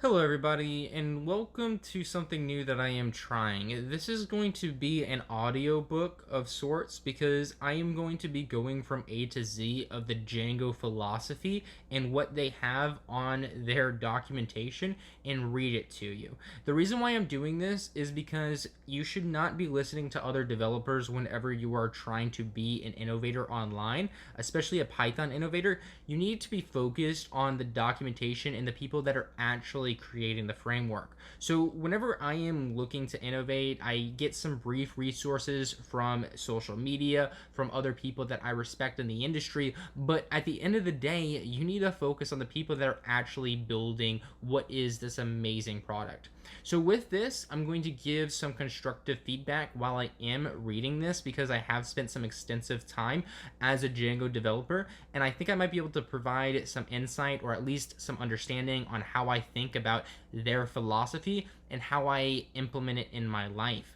Hello everybody, and welcome to something new that I am trying. This is going to be an audiobook of sorts because I am going to be going from A to Z of the Django philosophy and what they have on their documentation and read it to you. The reason why I'm doing this is because you should not be listening to other developers whenever you are trying to be an innovator online, especially a Python innovator. You need to be focused on the documentation and the people that are actually creating the framework. So whenever I am looking to innovate, I get some brief resources from social media, from other people that I respect in the industry, but at the end of the day, you need to focus on the people that are actually building what is this amazing product. So with this, I'm going to give some constructive feedback while I am reading this because I have spent some extensive time as a Django developer, and I think I might be able to provide some insight or at least some understanding on how I think about their philosophy and how I implement it in my life.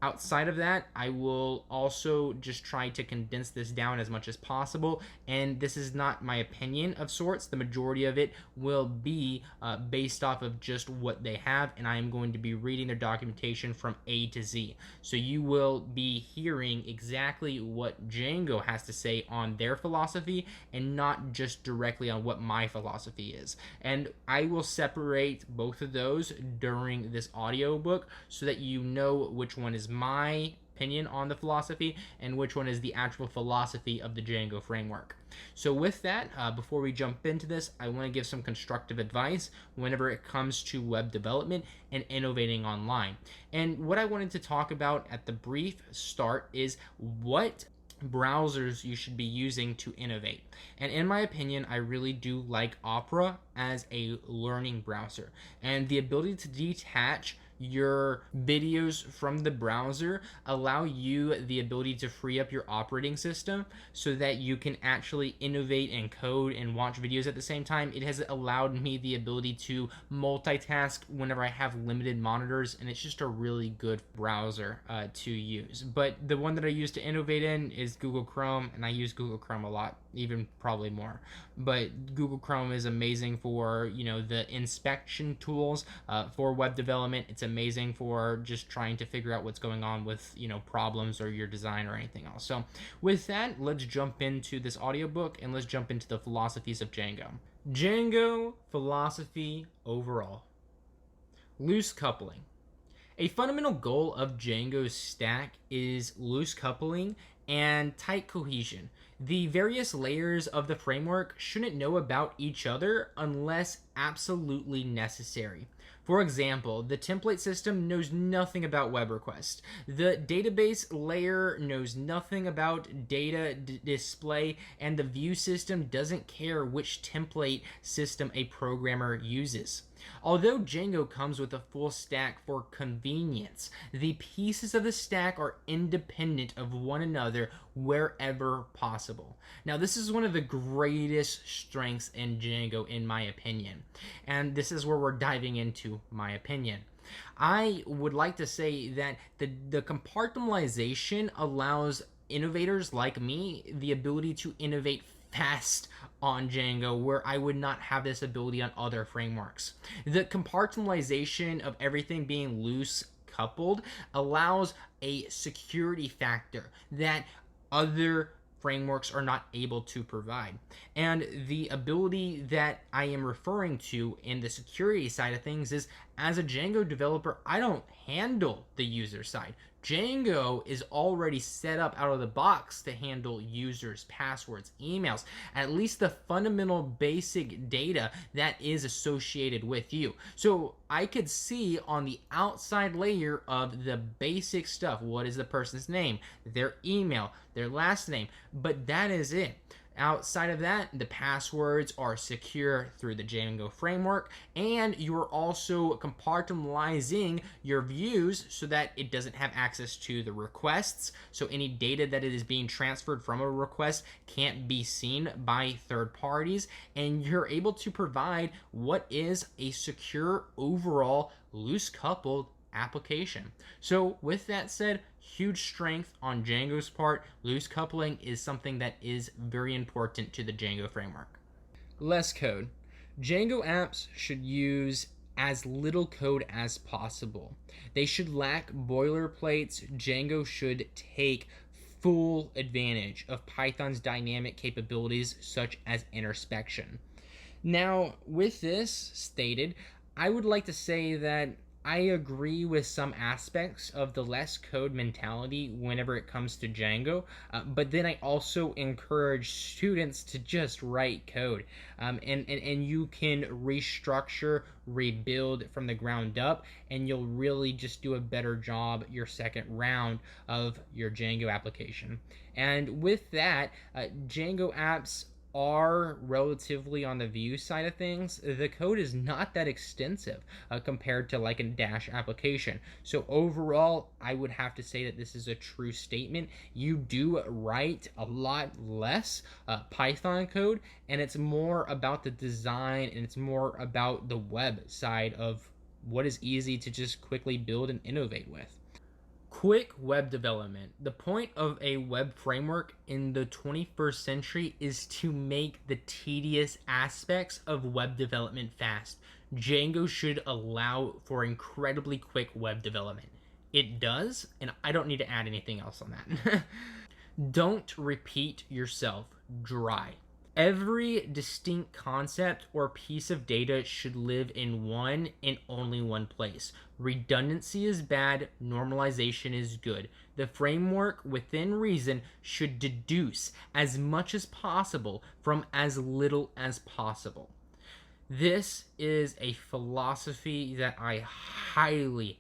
Outside of that, I will also just try to condense this down as much as possible, and this is not my opinion of sorts. The majority of it will be based off of just what they have, and I am going to be reading their documentation from A to Z. So you will be hearing exactly what Django has to say on their philosophy and not just directly on what my philosophy is. And I will separate both of those during this audiobook so that you know which one is my opinion on the philosophy and which one is the actual philosophy of the Django framework. So with that, before we jump into this, I want to give some constructive advice whenever it comes to web development and innovating online. And what I wanted to talk about at the brief start is what browsers you should be using to innovate. And in my opinion, I really do like Opera as a learning browser, and the ability to detach your videos from the browser allow you the ability to free up your operating system so that you can actually innovate and code and watch videos at the same time. It has allowed me the ability to multitask whenever I have limited monitors, and it's just a really good browser to use. But the one that I use to innovate in is Google Chrome, and I use Google Chrome a lot, even probably more. But Google Chrome is amazing for the inspection tools for web development. It's amazing for just trying to figure out what's going on with problems or your design or anything else. So with that, let's jump into this audiobook and let's jump into the philosophies of Django. Django philosophy overall. Loose coupling. A fundamental goal of Django's stack is loose coupling and tight cohesion. The various layers of the framework shouldn't know about each other unless absolutely necessary. For example, the template system knows nothing about web requests. The database layer knows nothing about data display, and the view system doesn't care which template system a programmer uses. Although Django comes with a full stack for convenience, the pieces of the stack are independent of one another wherever possible. Now, this is one of the greatest strengths in Django, in my opinion, and this is where we're diving into my opinion. I would like to say that the compartmentalization allows innovators like me the ability to innovate fast on Django, where I would not have this ability on other frameworks. The compartmentalization of everything being loose coupled allows a security factor that other frameworks are not able to provide. And the ability that I am referring to in the security side of things is, as a Django developer, I don't handle the user side. Django is already set up out of the box to handle users, passwords, emails, at least the fundamental basic data that is associated with you. So I could see on the outside layer of the basic stuff, what is the person's name, their email, their last name, but that is it. Outside of that, the passwords are secure through the Django framework, and you're also compartmentalizing your views so that it doesn't have access to the requests. So any data that it is being transferred from a request can't be seen by third parties, and you're able to provide what is a secure overall loose coupled application. So with that said, huge strength on Django's part. Loose coupling is something that is very important to the Django framework. Less code. Django apps should use as little code as possible. They should lack boilerplates. Django should take full advantage of Python's dynamic capabilities such as introspection. Now, with this stated, I would like to say that I agree with some aspects of the less code mentality whenever it comes to Django, but then I also encourage students to just write code. And you can restructure, rebuild from the ground up, and you'll really just do a better job your second round of your Django application. And with that, Django apps are relatively on the view side of things. The code is not that extensive compared to like a Dash application. So overall, I would have to say that this is a true statement. You do write a lot less Python code, and it's more about the design and it's more about the web side of what is easy to just quickly build and innovate with. Quick web development. The point of a web framework in the 21st century is to make the tedious aspects of web development fast. Django should allow for incredibly quick web development. It does, and I don't need to add anything else on that. Don't repeat yourself dry. Every distinct concept or piece of data should live in one and only one place. Redundancy is bad, normalization is good. The framework, within reason, should deduce as much as possible from as little as possible. This is a philosophy that I highly,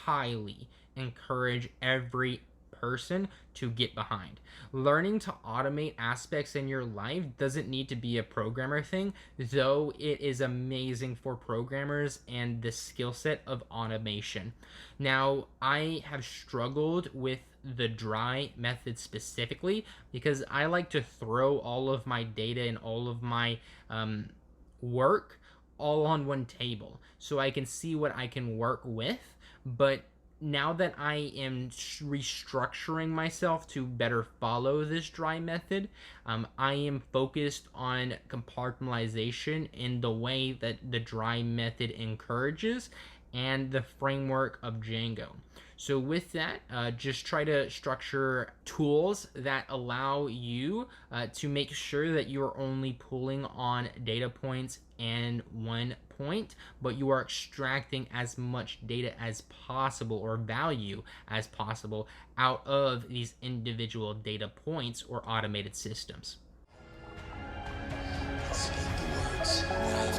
highly encourage every person to get behind. Learning to automate aspects in your life doesn't need to be a programmer thing, though it is amazing for programmers and the skill set of automation. Now, I have struggled with the dry method specifically because I like to throw all of my data and all of my work all on one table so I can see what I can work with. But now that I am restructuring myself to better follow this dry method, I am focused on compartmentalization in the way that the dry method encourages and the framework of Django. So with that, just try to structure tools that allow you to make sure that you are only pulling on data points and one point, but you are extracting as much data as possible or value as possible out of these individual data points or automated systems. Speak the words.